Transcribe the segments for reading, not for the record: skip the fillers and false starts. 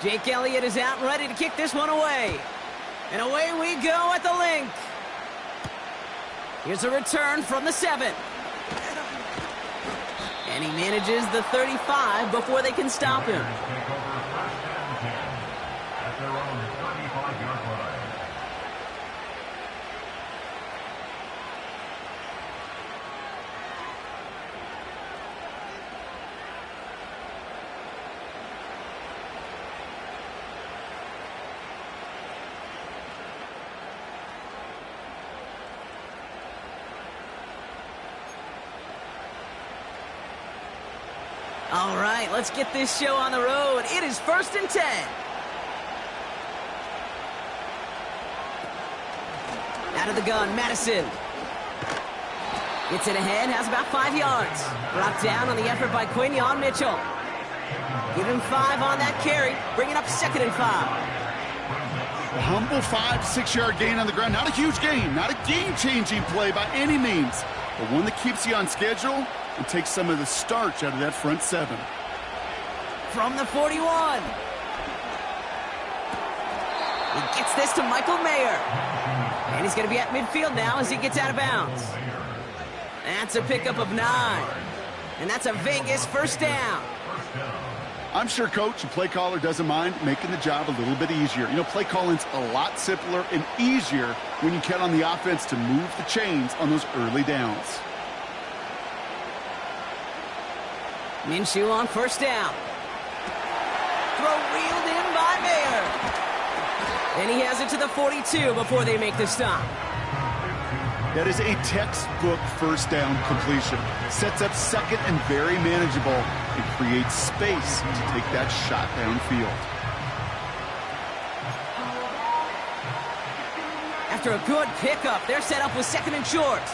Jake Elliott is out and ready to kick this one away. And away we go at the link. Here's a return from the 7. And he manages the 35 before they can stop him. All right, let's get this show on the road. It is 1st and 10. Out of the gun, Madison. Gets it ahead, has about 5 yards. Brought down on the effort by Quinion Mitchell. Give him 5 on that carry, bringing up 2nd and 5. A humble 5-6 yard gain on the ground. Not a huge gain, not a game-changing play by any means, but one that keeps you on schedule and takes some of the starch out of that front 7. From the 41. He gets this to Michael Mayer. And he's going to be at midfield now as he gets out of bounds. That's a pickup of 9. And that's a Vegas first down. I'm sure coach and play caller doesn't mind making the job a little bit easier. You know, play calling's a lot simpler and easier when you count on the offense to move the chains on those early downs. Minshew on first down. Throw reeled in by Mayer. And he has it to the 42 before they make the stop. That is a textbook first down completion. Sets up 2nd and very manageable and creates space to take that shot downfield. After a good pickup, they're set up with 2nd and short.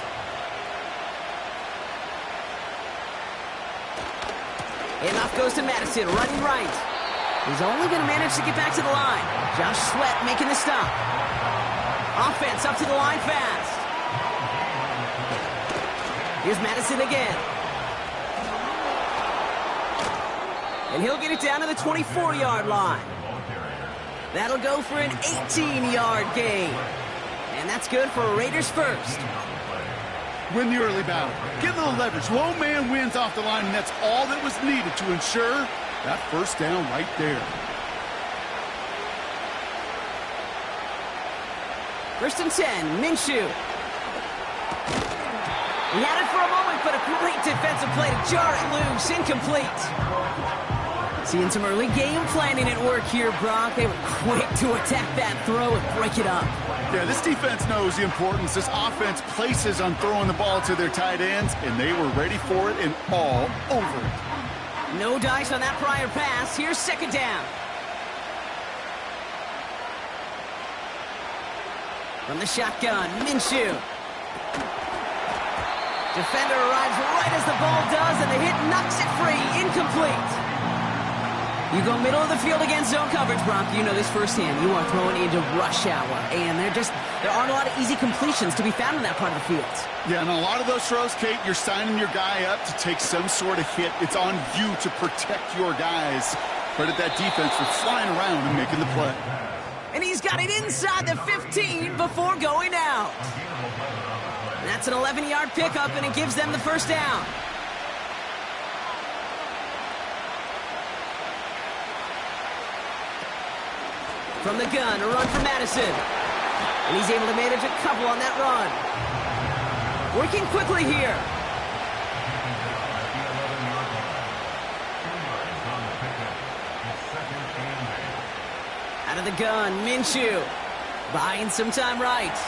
Handoff goes to Madison, running right. He's only going to manage to get back to the line. Josh Sweat making the stop. Offense up to the line fast. Here's Madison again. And he'll get it down to the 24-yard line. That'll go for an 18-yard gain. And that's good for Raiders first. Win the early battle. Get a little leverage. Low man wins off the line, and that's all that was needed to ensure that first down right there. 1st and 10, Minshew. He had it for a moment, but a great defensive play to jar it loose. Incomplete. Seeing some early game planning at work here, Brock. They were quick to attack that throw and break it up. Yeah, this defense knows the importance this offense places on throwing the ball to their tight ends, and they were ready for it and all over it. No dice on that prior pass. Here's 2nd down. From the shotgun, Minshew. Defender arrives right as the ball does, and the hit knocks it free. Incomplete. You go middle of the field against zone coverage, Brock. You know this firsthand. You are throwing into rush hour, and there aren't a lot of easy completions to be found in that part of the field. Yeah, and a lot of those throws, Kate, you're signing your guy up to take some sort of hit. It's on you to protect your guys. Credit that defense for flying around and making the play. And he's got it inside the 15 before going out. That's an 11-yard pickup, and it gives them the first down. From the gun, a run for Madison. And he's able to manage a couple on that run. Working quickly here. Out of the gun, Minshew. Buying some time right.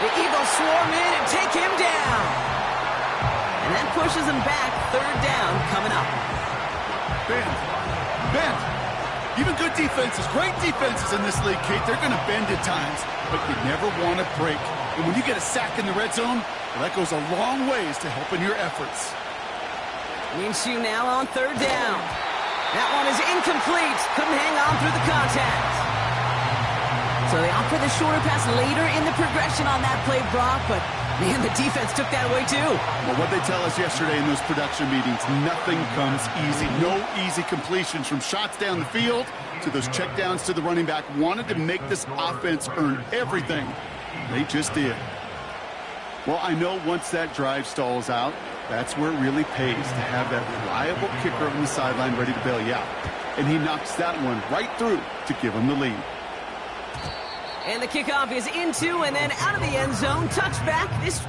The Eagles swarm in and take him down. And that pushes him back. 3rd down coming up. Bend. Even good defenses, great defenses in this league, Kate, they're going to bend at times, but you never want to break. And when you get a sack in the red zone, well, that goes a long ways to helping your efforts. Minshew now on 3rd down. That one is incomplete. Couldn't hang on through the contact. So they opt for the shorter pass later in the progression on that play, Brock, but man, the defense took that away too. Well, what they tell us yesterday in those production meetings, nothing comes easy. No easy completions from shots down the field to those checkdowns to the running back, wanted to make this offense earn everything. They just did. Well, I know once that drive stalls out, that's where it really pays to have that reliable kicker on the sideline ready to bail you out. And he knocks that one right through to give him the lead. And the kickoff is into and then out of the end zone. Touchback. This...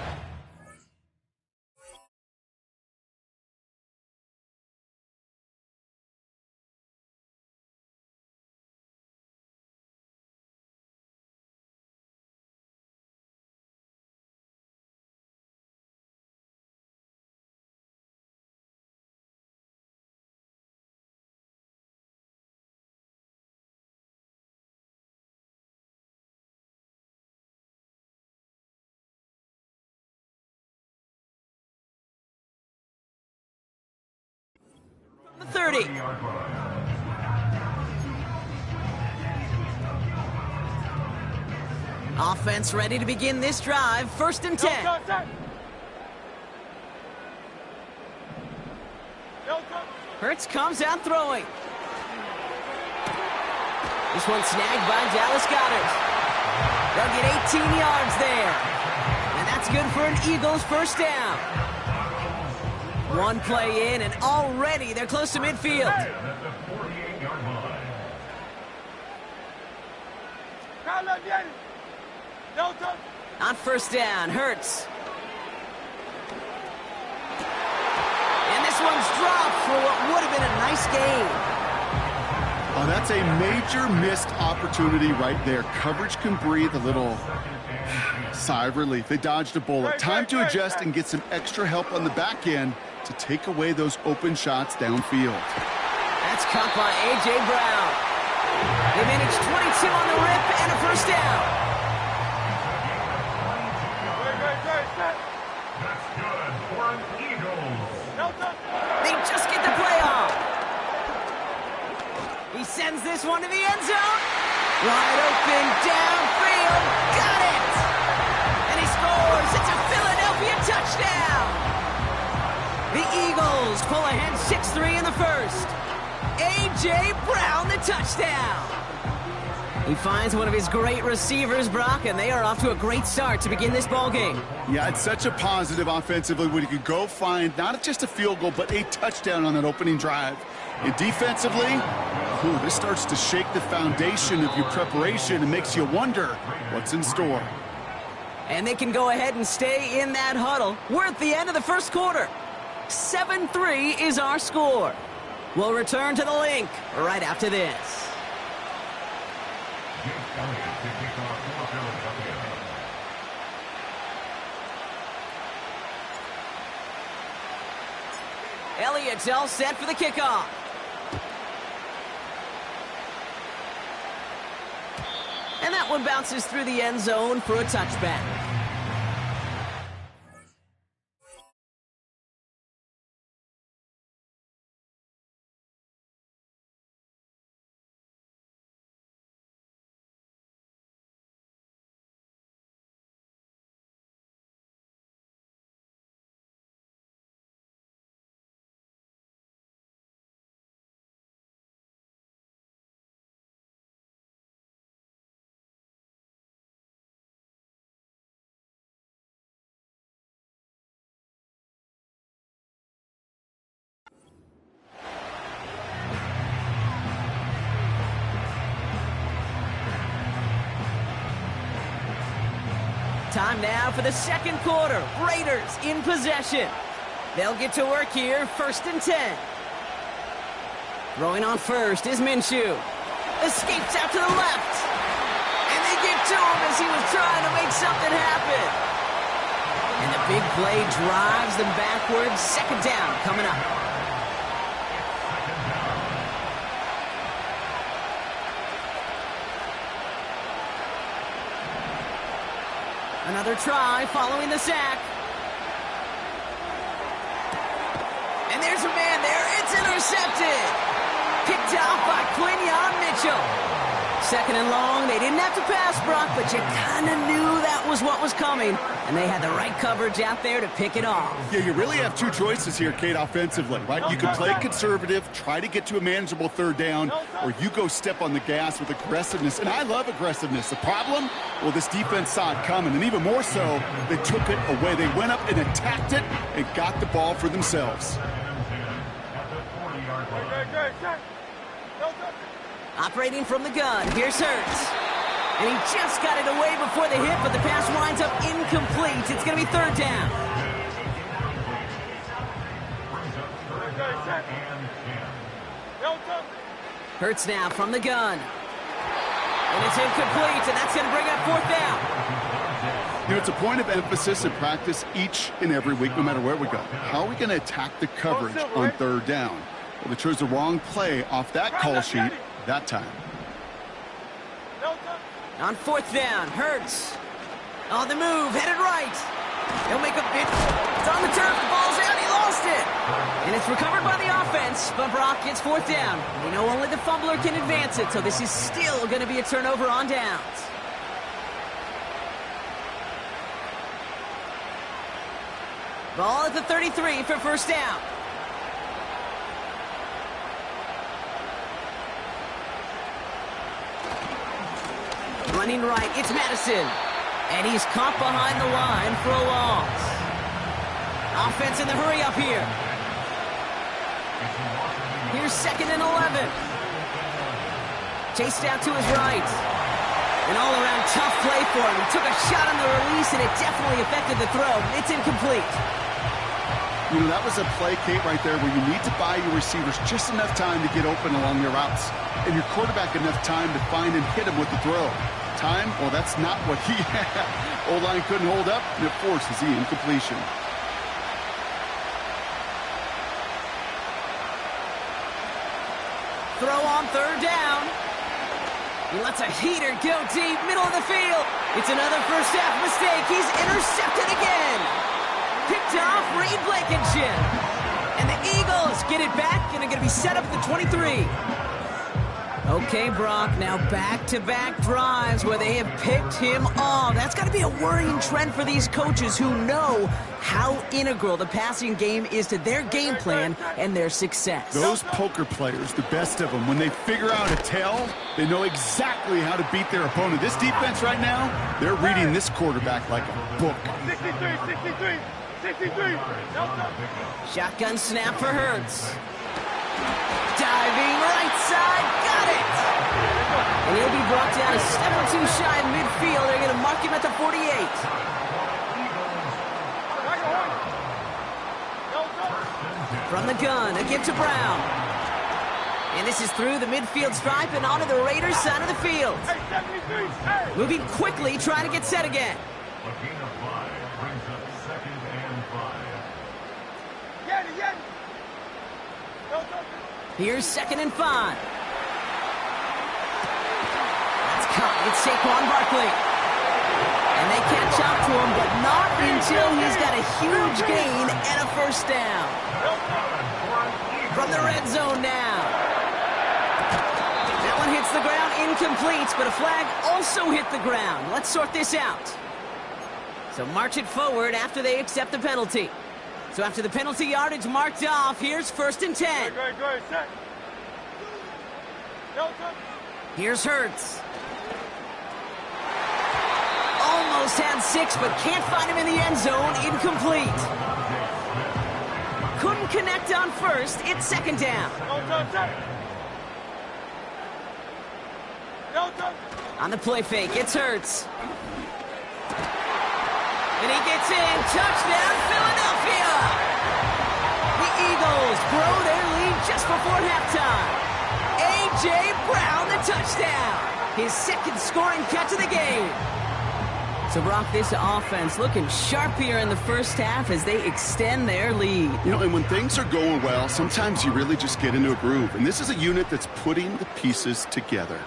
the 30. Offense ready to begin this drive. 1st and 10. Hurts comes out throwing. This one snagged by Dallas Goedert. They'll get 18 yards there. And that's good for an Eagles first down. One play in, and already they're close to midfield. On 1st down, Hurts. And this one's dropped for what would have been a nice game. Oh, that's a major missed opportunity right there. Coverage can breathe a little sigh of relief. They dodged a bullet. Time to adjust and get some extra help on the back end to take away those open shots downfield. That's caught by A.J. Brown. They managed 22 on the rip and a first down. That's good for an Eagles. They just get the play off. He sends this one to the end zone. Wide open downfield. Got it. And he scores. It's a Philadelphia touchdown. The Eagles pull ahead 6-3 in the first. A.J. Brown, the touchdown. He finds one of his great receivers, Brock, and they are off to a great start to begin this ball game. Yeah, it's such a positive offensively when you could go find not just a field goal, but a touchdown on that opening drive. And defensively, this starts to shake the foundation of your preparation and makes you wonder what's in store. And they can go ahead and stay in that huddle. We're at the end of the first quarter. 7-3 is our score. We'll return to the link right after this. Elliott's all set for the kickoff. And that one bounces through the end zone for a touchback. Time now for the second quarter. Raiders in possession. They'll get to work here, 1st and 10. Throwing on first is Minshew. Escapes out to the left. And they get to him as he was trying to make something happen. And the big play drives them backwards. 2nd down coming up. Another try following the sack. And there's a man there. It's intercepted. Picked off by Quinyon Mitchell. second and long. They didn't have to pass, Brock, but you kind of knew that was what was coming. And they had the right coverage out there to pick it off. Yeah, you really have two choices here, Kate, offensively, right? You can play conservative, try to get to a manageable third down, or you go step on the gas with aggressiveness. And I love aggressiveness. The problem? Well, this defense saw it coming, and even more so, they took it away. They went up and attacked it and got the ball for themselves. Operating from the gun, here's Hurts. And he just got it away before the hit, but the pass winds up incomplete. It's going to be third down. Hurts now from the gun. And it's incomplete, and that's going to bring up fourth down. You know, it's a point of emphasis in practice each and every week, no matter where we go. How are we going to attack the coverage on third down? Well, they chose the wrong play off that call sheet that time. On fourth down, Hurts. On the move, headed right. He'll make a bit. It's on the turf, the ball's out, he lost it. And it's recovered by the offense, but Brock gets fourth down. We know only the fumbler can advance it, so this is still going to be a turnover on downs. Ball at the 33 for first down. Running right, it's Madison. And he's caught behind the line for a loss. Offense in the hurry up here. Here's second and 11. Chased out to his right. An all-around tough play for him. He took a shot on the release, and it definitely affected the throw. It's incomplete. You know, that was a play, Kate, right there where you need to buy your receivers just enough time to get open along your routes, and your quarterback enough time to find and hit him with the throw. Time? Well, that's not what he had. O-line couldn't hold up, and it forces the incompletion. Throw on third down. He lets a heater go deep, middle of the field. It's another first half mistake. He's intercepted again. Picked off Reed Blankenship. And the Eagles get it back, and they're going to be set up at the 23. Okay, Brock, now back-to-back drives where they have picked him off. That's got to be a worrying trend for these coaches who know how integral the passing game is to their game plan and their success. Those poker players, the best of them, when they figure out a tell, they know exactly how to beat their opponent. This defense right now, they're reading this quarterback like a book. 63. Shotgun snap for Hurts. Diving right side, got it! And he'll be brought down a step or two shy of midfield. They're going to mark him at the 48. From the gun, a give to Brown. And this is through the midfield stripe and onto the Raiders' side of the field. Moving quickly, trying to get set again. A gain of 5 brings up second and 5. Here's second and 5. That's caught. It's Saquon Barkley. And they catch up to him, but not until he's got a huge gain and a first down. From the red zone now. That one hits the ground, incomplete, but a flag also hit the ground. Let's sort this out. So march it forward after they accept the penalty. So after the penalty yardage marked off, here's first and 10. Here's Hurts. Almost had 6, but can't find him in the end zone. Incomplete. Couldn't connect on first. It's second down. On the play fake, it's Hurts. And he gets in. Touchdown, Philadelphia! The Eagles grow their lead just before halftime. A.J. Brown, the touchdown. His second scoring catch of the game. So, Brock, this offense looking sharp here in the first half as they extend their lead. You know, and when things are going well, sometimes you really just get into a groove. And this is a unit that's putting the pieces together.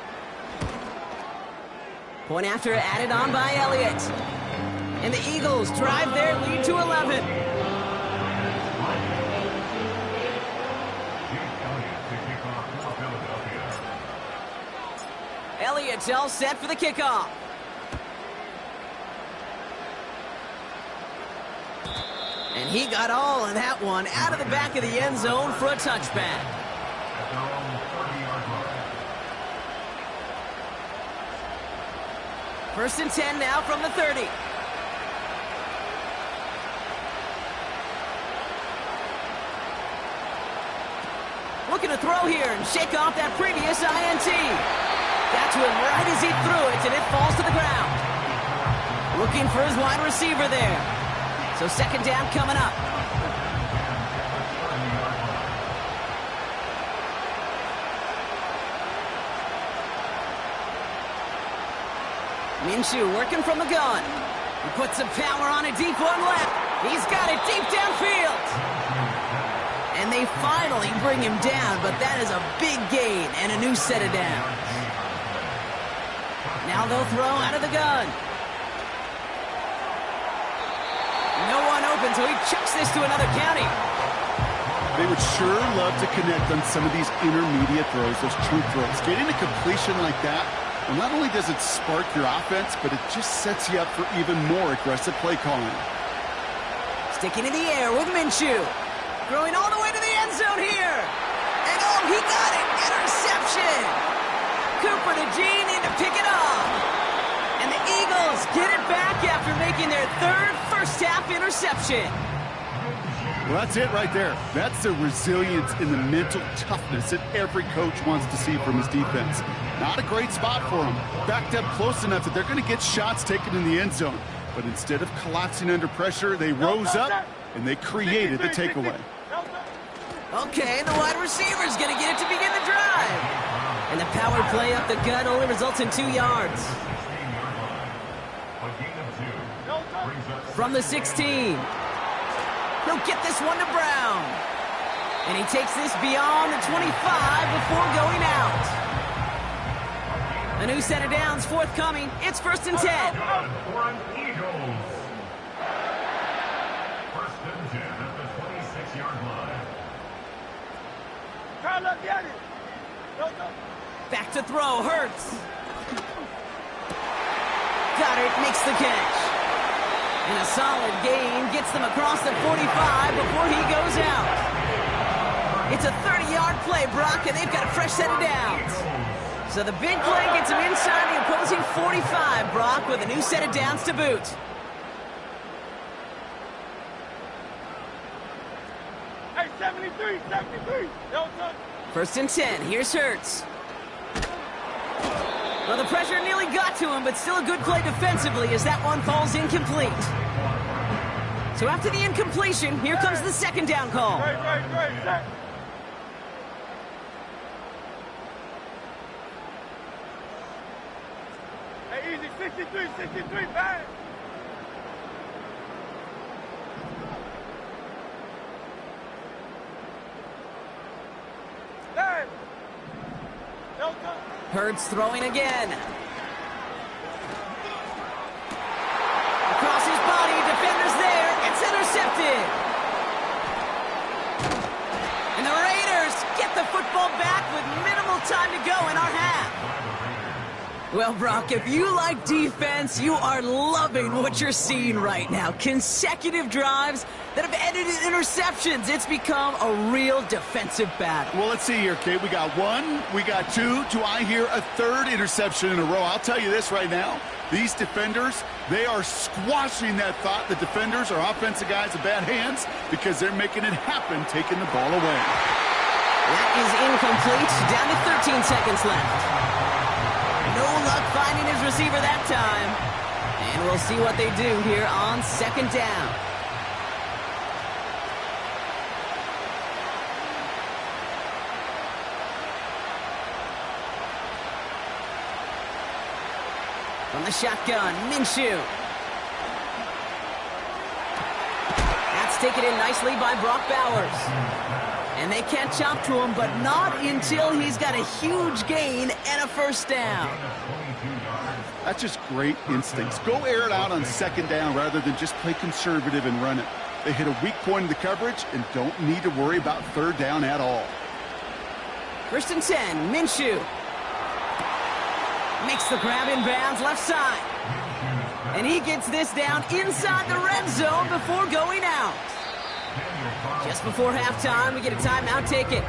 Point after added on by Elliott. And the Eagles drive their lead to 11. Elliott's all set for the kickoff. And he got all of that one out of the back of the end zone for a touchback. At their own 30-yard line. First and 10 now from the 30. Looking to throw here and shake off that previous INT. Got to him right as he threw it, and it falls to the ground. Looking for his wide receiver there. So second down coming up. Minshew working from the gun. He puts some power on it deep on left. He's got it deep downfield. And they finally bring him down, but that is a big gain and a new set of downs. Now they'll throw out of the gun. No one open, so he chucks this to another county. They would sure love to connect on some of these intermediate throws, those true throws. Getting a completion like that, well, not only does it spark your offense, but it just sets you up for even more aggressive play calling. Sticking in the air with Minshew. Throwing all the way to the end zone here. And oh, he got it. Interception. Cooper to Gene in to pick it up. And the Eagles get it back after making their third first-half interception. Well, that's it right there. That's the resilience and the mental toughness that every coach wants to see from his defense. Not a great spot for them. Backed up close enough that they're going to get shots taken in the end zone. But instead of collapsing under pressure, they rose up and they created the takeaway. Okay, the wide receiver's going to get it to begin the drive. And the power play up the gut only results in 2 yards. From the 16. He'll get this one to Brown. And he takes this beyond the 25 before going out. A new set of downs forthcoming. It's first and 10. Foreign Eagles. First and 10 at the 26-yard line. Back to throw, Hurts. Goddard makes the catch. And a solid gain gets them across the 45 before he goes out. It's a 30-yard play, Brock, and they've got a fresh set of downs. So the big play gets him inside the opposing 45, Brock, with a new set of downs to boot. Hey, 73. First and 10, here's Hurts. Well, the pressure nearly got to him, but still a good play defensively as that one falls incomplete. So after the incompletion, here comes the second down call. Great. Hey, easy, 63, bang. Hey. Hurts throwing again. Across his body, defender's there. It's intercepted. And the Raiders get the football back with minimal time to go in our half. Well, Brock, if you like defense, you are loving what you're seeing right now. Consecutive drives that have ended in interceptions. It's become a real defensive battle. Well, let's see here, Kate. We got one, we got two. Do I hear a third interception in a row? I'll tell you this right now. These defenders, they are squashing that thought. The defenders are offensive guys with bad hands because they're making it happen, taking the ball away. That is incomplete. Down to 13 seconds left. No luck finding his receiver that time. And we'll see what they do here on second down. From the shotgun, Minshew. That's taken in nicely by Brock Bowers. And they catch up to him, but not until he's got a huge gain and a first down. That's just great instincts. Go air it out on second down rather than just play conservative and run it. They hit a weak point in the coverage and don't need to worry about third down at all. First and 10, Minshew. Makes the grab in bounds left side. And he gets this down inside the red zone before going out. Just before halftime, we get a timeout taken.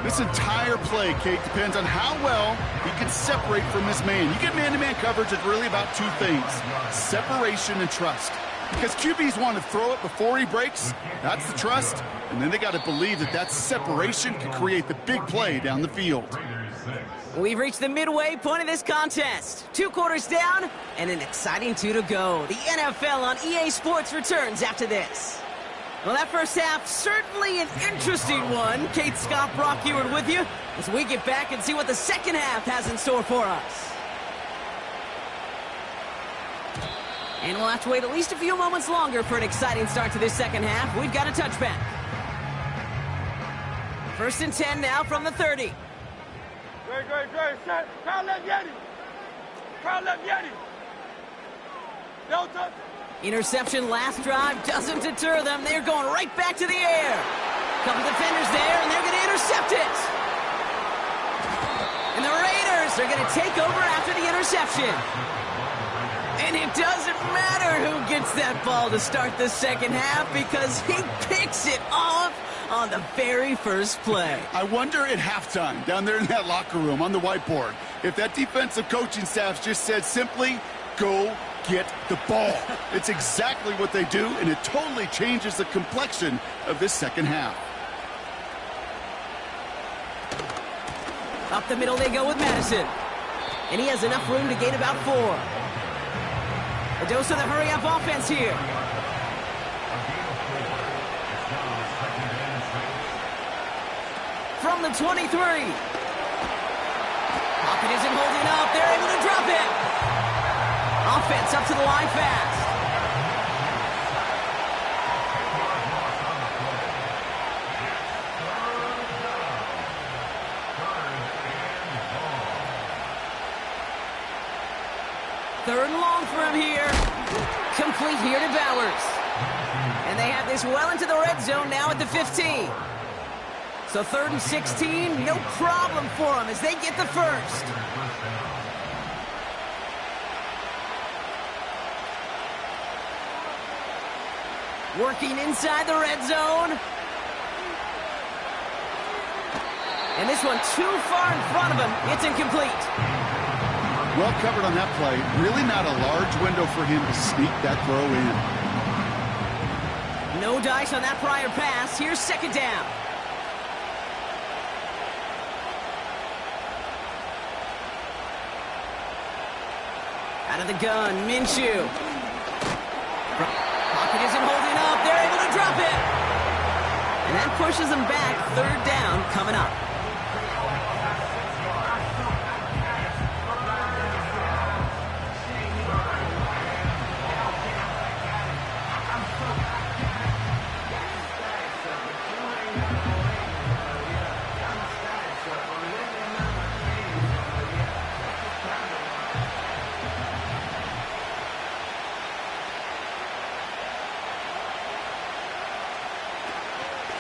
This entire play, Kate, depends on how well he can separate from his man. You get man-to-man coverage, it's really about two things: separation and trust. Because QBs want to throw it before he breaks. That's the trust. And then they got to believe that that separation can create the big play down the field. We've reached the midway point of this contest. 2 quarters down and an exciting 2 to go. The NFL on EA Sports returns after this. Well, that first half, certainly an interesting one. Kate, Scott, Brock Ewart with you as we get back and see what the second half has in store for us. And we'll have to wait at least a few moments longer for an exciting start to this second half. We've got a touchback. 1st and 10 now from the 30. Great. Set. Crowd left Yeti. No touch. Interception last drive doesn't deter them. They're going right back to the air. Couple defenders there, and they're going to intercept it. And the Raiders are going to take over after the interception. And it doesn't matter who gets that ball to start the second half because he picks it off on the very first play. I wonder at halftime, down there in that locker room on the whiteboard, if that defensive coaching staff just said simply, go get the ball. It's exactly what they do, and it totally changes the complexion of this second half. Up the middle they go with Madison. And he has enough room to gain about 4. A dose of the hurry-up offense here. From the 23. Pocket isn't holding up. They're able to drop it. Offense up to the line fast. Third and long for him here. Complete here to Bowers. And they have this well into the red zone now at the 15. So 3rd and 16, no problem for them as they get the first. Working inside the red zone. And this one too far in front of him. It's incomplete. Well covered on that play. Really not a large window for him to sneak that throw in. No dice on that prior pass. Here's 2nd down. Out of the gun, Minshew. Pocket isn't holding up. They're able to drop it. And that pushes them back. 3rd down coming up.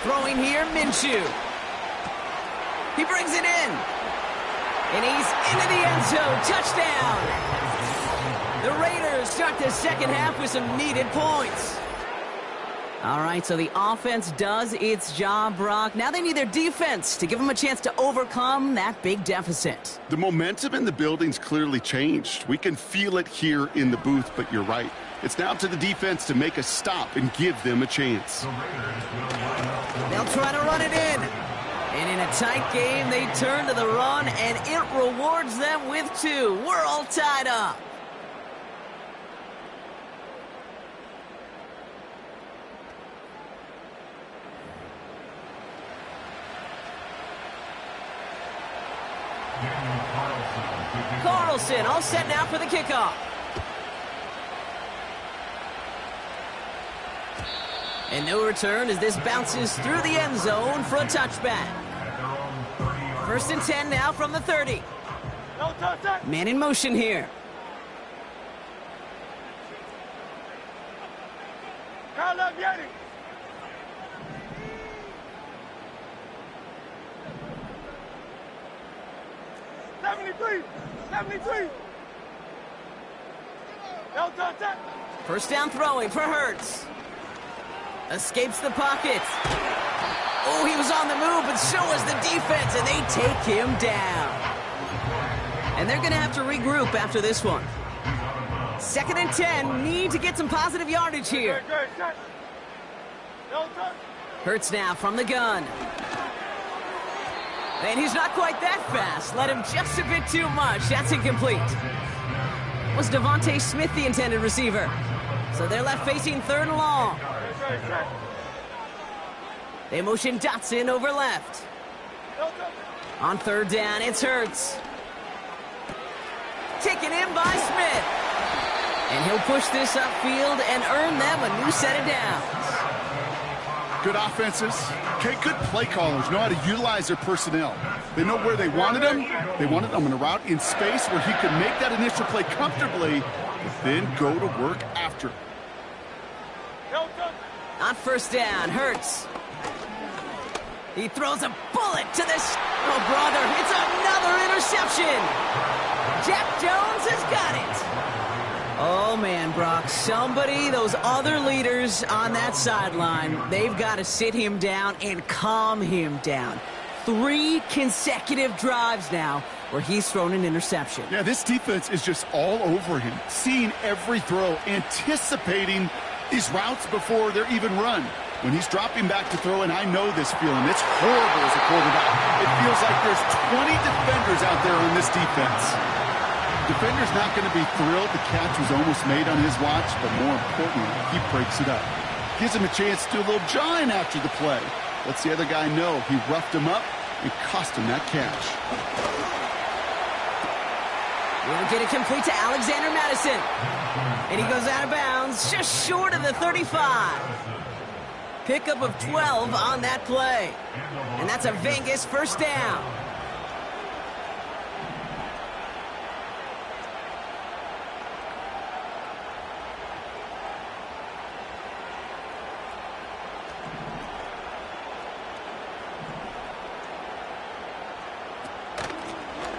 Throwing here, Minshew. He brings it in. And he's into the end zone. Touchdown. The Raiders start the second half with some needed points. All right, so the offense does its job, Brock. Now they need their defense to give them a chance to overcome that big deficit. The momentum in the building's clearly changed. We can feel it here in the booth, but you're right. It's now to the defense to make a stop and give them a chance. They'll try to run it in. And in a tight game, they turn to the run, and it rewards them with 2. We're all tied up. Carlson all set now for the kickoff. And no return as this bounces through the end zone for a touchback. 1st and 10 now from the 30. Man in motion here. Yeti. 72. 73. 73. No touch. First down throwing for Hurts. Escapes the pocket. Oh, he was on the move, but so was the defense, and they take him down. And they're going to have to regroup after this one. 2nd and 10, need to get some positive yardage here. No touch. Hurts now from the gun. And he's not quite that fast. Let him just a bit too much. That's incomplete. Was Devontae Smith the intended receiver? So they're left facing 3rd and long. They motion Dotson over left. On 3rd down, it's Hurts. Taken in by Smith. And he'll push this upfield and earn them a new set of downs. Good offenses. Okay, good play callers know how to utilize their personnel. They know where they wanted him. They wanted him in a route in space where he could make that initial play comfortably, but then go to work after. On 1st down, Hurts. He throws a bullet to this. Oh, brother, it's another interception. Jack Jones has got it. Oh, man, Brock, somebody, those other leaders on that sideline, they've got to sit him down and calm him down. 3 consecutive drives now where he's thrown an interception. Yeah, this defense is just all over him, seeing every throw, anticipating these routes before they're even run. When he's dropping back to throw, and I know this feeling, it's horrible as a quarterback. It feels like there's 20 defenders out there on this defense. Defender's not going to be thrilled the catch was almost made on his watch, but more importantly, he breaks it up. Gives him a chance to do a little jawing after the play. Lets the other guy know he roughed him up and cost him that catch. We'll get it complete to Alexander Madison. And he goes out of bounds, just short of the 35. Pickup of 12 on that play. And that's a Vegas 1st down.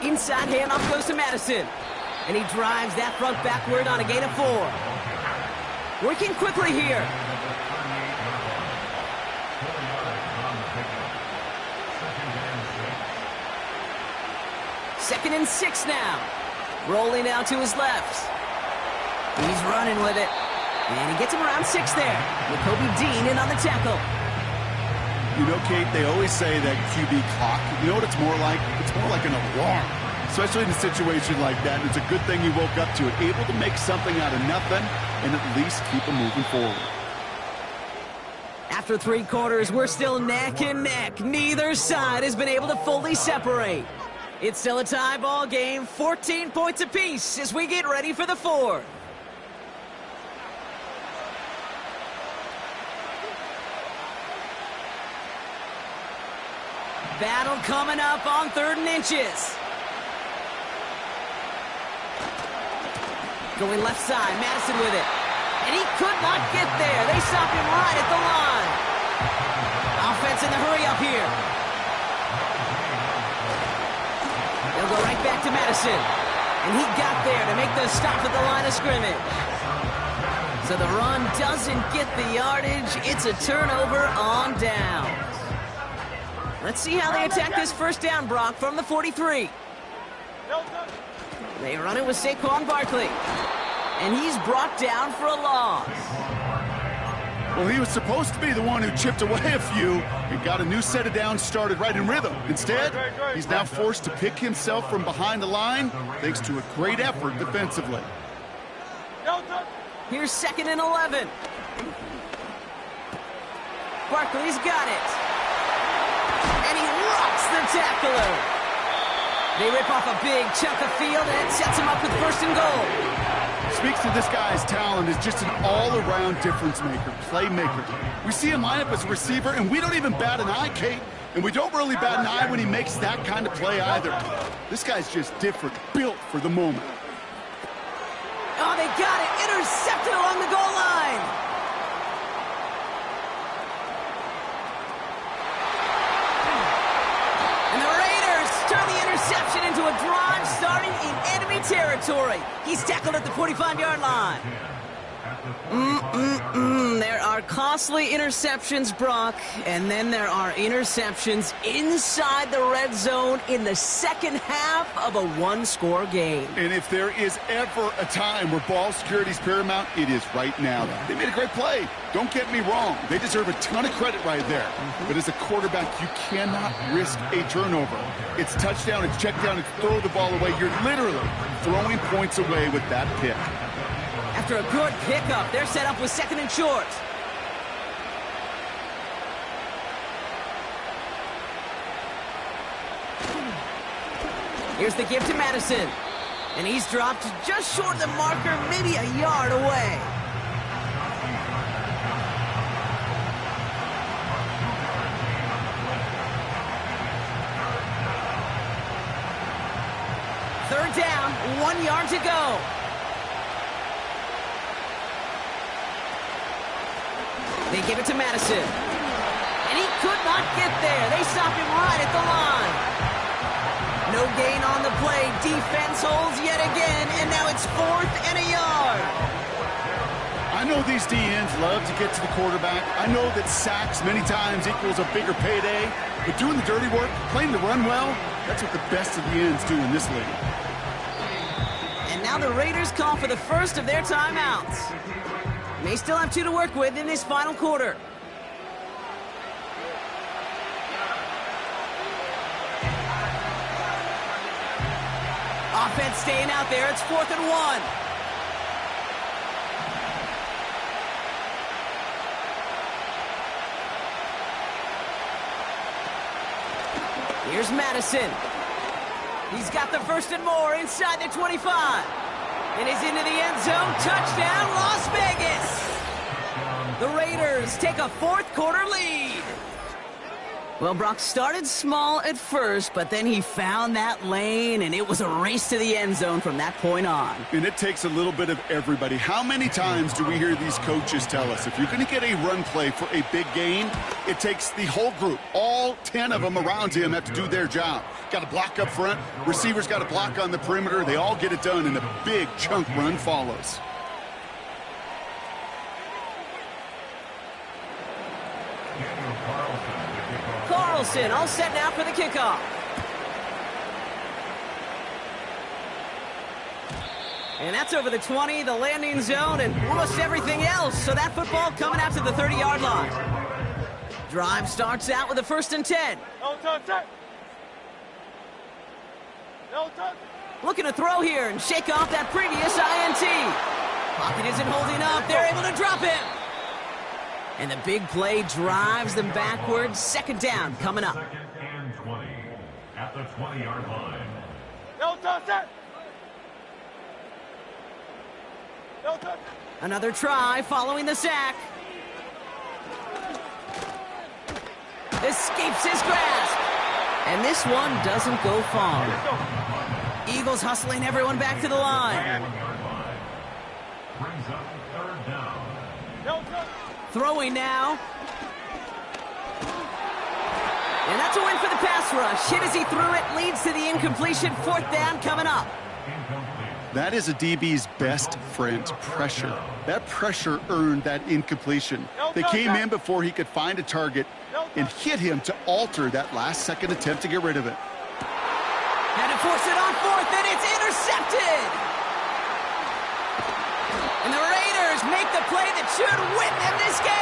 Inside handoff goes to Madison. And he drives that front backward on a gain of 4. Working quickly here. Second and 6 now. Rolling out to his left. He's running with it. And he gets him around 6 there. With Kobe Dean in on the tackle. You know, Kate, they always say that QB clock, you know what it's more like? It's more like an alarm, especially in a situation like that. It's a good thing you woke up to it, able to make something out of nothing and at least keep them moving forward. After 3 quarters, we're still neck and neck. Neither side has been able to fully separate. It's still a tie ball game, 14 points apiece as we get ready for the 4th. Battle coming up on 3rd and inches. Going left side, Madison with it. And he could not get there. They stopped him right at the line. Offense in the hurry up here. They'll go right back to Madison. And he got there to make the stop at the line of scrimmage. So the run doesn't get the yardage. It's a turnover on downs. Let's see how they attack this 1st down, Brock, from the 43. They run it with Saquon Barkley. And he's brought down for a loss. Well, he was supposed to be the one who chipped away a few and got a new set of downs started right in rhythm. Instead, he's now forced to pick himself from behind the line thanks to a great effort defensively. Here's 2nd and 11. Barkley's got it. And he rocks the tackler. They rip off a big chunk of field, and it sets him up with 1st and goal. Speaks to this guy's talent as just an all-around difference maker, playmaker. We see him line up as a receiver, and we don't even bat an eye, Kate. And we don't really bat an eye when he makes that kind of play either. This guy's just different, built for the moment. Oh, they got it. Intercepted along the goal line. Turn the interception into a drive start territory. He's tackled at the 45-yard line. There are costly interceptions, Brock, and then there are interceptions inside the red zone in the second half of a one-score game. And if there is ever a time where ball security is paramount, it is right now. They made a great play. Don't get me wrong. They deserve a ton of credit right there. But as a quarterback, you cannot risk a turnover. It's touchdown, it's check down, it's throw the ball away. You're literally throwing points away with that pick. After a good pickup, they're set up with second and short. Here's the give to Madison. And he's dropped just short of the marker, maybe a yard away. Third down, 1 yard to go. They give it to Madison. And he could not get there. They stop him right at the line. No gain on the play. Defense holds yet again, and now it's 4th and a yard. I know these DNs love to get to the quarterback. I know that sacks many times equals a bigger payday. But doing the dirty work, playing the run well, that's what the best of the ends do in this league. And now the Raiders call for the first of their timeouts. They still have 2 to work with in this final quarter. Offense staying out there. It's 4th and 1. Here's Madison. He's got the first and more inside the 25. And he's into the end zone. Touchdown, Las Vegas. The Raiders take a 4th quarter lead. Well, Brock started small at first, but then he found that lane, and it was a race to the end zone from that point on. And it takes a little bit of everybody. How many times do we hear these coaches tell us, if you're going to get a run play for a big gain, it takes the whole group. All 10 of them around him have to do their job. Got to block up front. Receivers got to block on the perimeter. They all get it done, and a big chunk run follows. Carlson all set now for the kickoff. And that's over the 20, the landing zone, and almost everything else. So that football coming out to the 30-yard line. Drive starts out with a 1st and 10. No touch. No touch. Looking to throw here and shake off that previous INT. Pocket isn't holding up. They're able to drop him. And the big play drives them backwards. 2nd down coming up. 2nd and 20 at the 20-yard line. No touch. No touch. Another try following the sack. Escapes his grasp. And this one doesn't go far. Eagles hustling everyone back to the line. Brings up 3rd down. No touch. Throwing now. And that's a win for the pass rush. Hit as he threw it, leads to the incompletion. 4th down coming up. That is a DB's best friend, pressure. That pressure earned that incompletion. They came in before he could find a target and hit him to alter that last-second attempt to get rid of it. Had to force it on 4th, and it's intercepted. And the Raiders make the play that should win them this game.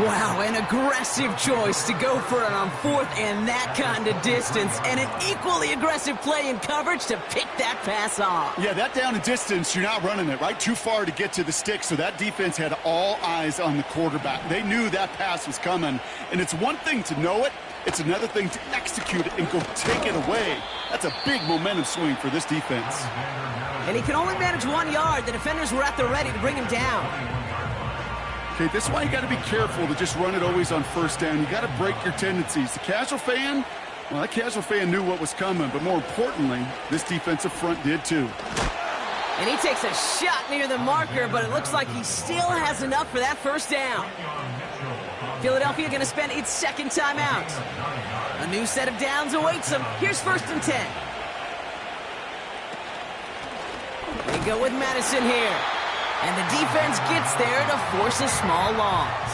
Wow, an aggressive choice to go for it on 4th and that kind of distance, and an equally aggressive play in coverage to pick that pass off. Yeah, that down and distance, you're not running it, right? Too far to get to the stick, so that defense had all eyes on the quarterback. They knew that pass was coming, and it's one thing to know it, it's another thing to execute it and go take it away. That's a big momentum swing for this defense. And he can only manage 1 yard. The defenders were at the ready to bring him down. Okay, this is why you got to be careful to just run it always on 1st down. You got to break your tendencies. The casual fan, well, that casual fan knew what was coming, but more importantly, this defensive front did too. And he takes a shot near the marker, but it looks like he still has enough for that 1st down. Philadelphia going to spend its 2nd timeout. A new set of downs awaits them. Here's 1st and 10. go with Madison here. And the defense gets there to force a small loss.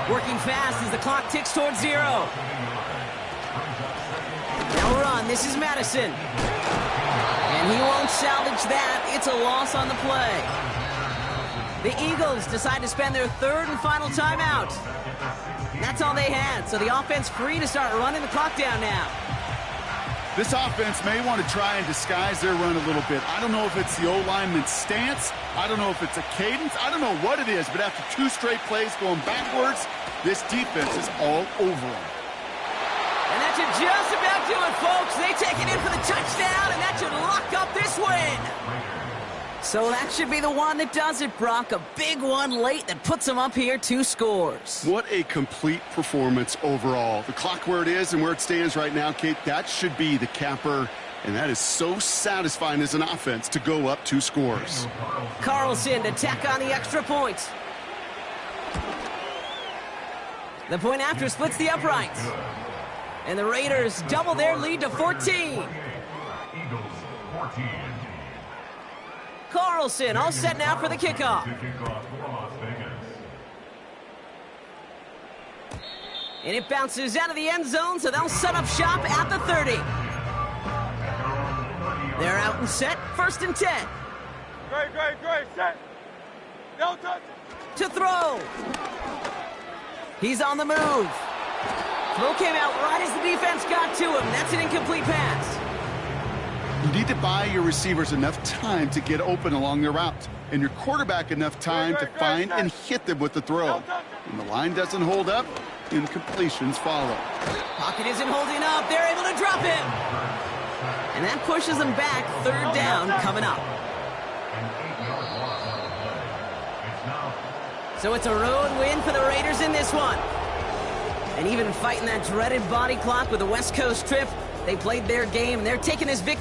Working fast as the clock ticks towards 0. Now run. This is Madison. And he won't salvage that. It's a loss on the play. The Eagles decide to spend their third and final timeout. That's all they had, so the offense free to start running the clock down now. This offense may want to try and disguise their run a little bit. I don't know if it's the O-lineman's stance. I don't know if it's a cadence. I don't know what it is, but after 2 straight plays going backwards, this defense is all over them. And that should just about do it, folks. They take it in for the touchdown, and that should lock up this win. So that should be the one that does it, Brock. A big one late that puts them up here 2 scores. What a complete performance overall. The clock where it is and where it stands right now, Kate, that should be the capper. And that is so satisfying as an offense to go up 2 scores. Carlson to tack on the extra point. The point after splits the uprights. And the Raiders double their lead to 14. Eagles 14. Carlson all set now for the kickoff. And it bounces out of the end zone, so they'll set up shop at the 30. They're out and set, 1st and 10. Great, set. No touch. To throw. He's on the move. Throw came out right as the defense got to him. That's an incomplete pass. You need to buy your receivers enough time to get open along their route, and your quarterback enough time to find and hit them with the throw. When the line doesn't hold up, incompletions follow. Pocket isn't holding up. They're able to drop him. And that pushes them back. 3rd down coming up. So it's a road win for the Raiders in this one. And even fighting that dreaded body clock with the West Coast trip, they played their game, and they're taking this victory.